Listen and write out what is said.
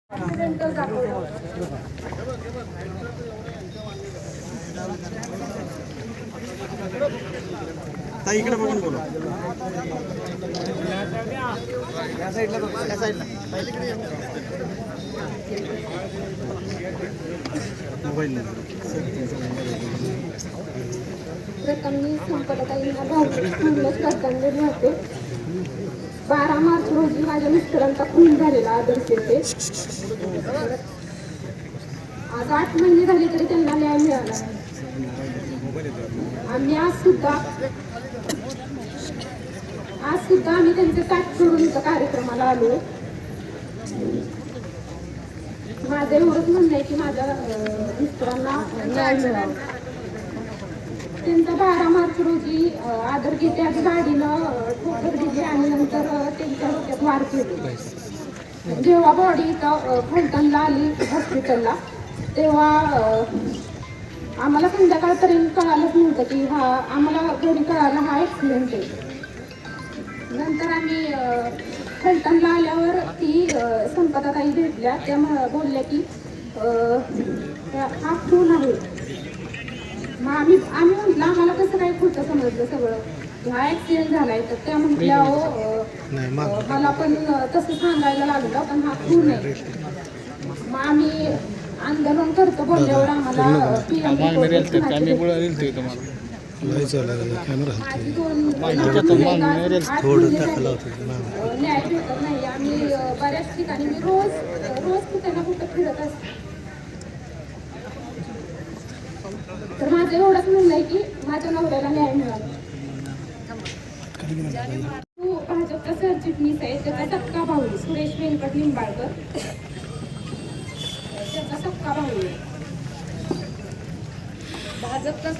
ताई इकडे बघून बोला. या साईडला बघ, या साईडला. मोबाईल प्रथम मी संपदाताईंना भावनिक श्रद्धांजली वाहते. 12 मार्च रोजी माझ्या मिस्टरांचा खून झालेला आदर्श येथे. आज 8 महिने झाले तरी त्यांना न्याय मिळाला नाही. आम्ही आज सुद्धा आम्ही त्यांचे ताट सोडून इथं कार्यक्रमाला आलो. माझं एवढंच म्हणणं आहे की माझ्या मिस्टरांना न्याय मिळावा. त्यांचा 12 मार्च रोजी आदर घेते आज गाडीनं ठोकर दिली आणि नंतर त्यांच्या डोक्यात वार केली. जेव्हा बॉडी इथं फलटणला आली हॉस्पिटलला तेव्हा आम्हाला संध्याकाळपर्यंत कळालंच नव्हतं की आम्हाला घरी कळालं हा ॲक्सिडेंट आहे. नंतर आम्ही फलटणला आल्यावर ती संपदाताई भेटल्या. त्या बोलल्या की हा खून आहे. मग आम्ही म्हटलं आम्हाला कसं काय खोटं समजलं सगळं, हा ॲक्सिडेंट झालाय. तर त्या म्हटल्या मला पण तसं सांगायला लागलं पण हा खून आहे. मग आम्ही आंदोलन करतो बोलल्यावर आम्हाला न्याय भेटत नाही. आम्ही बऱ्याच ठिकाणी मी रोज कुठे ना कुठं फिरत असते. तर माझं एवढंच म्हणणं आहे की माझ्या नवऱ्याला न्याय मिळाला. तू भाजपचा सरचिटणीस आहे, त्याचा सक्का भाऊ आहे सुरेश व्यंकट निंबाळकर, त्याचा सक्का भाऊ आहे भाजपचा.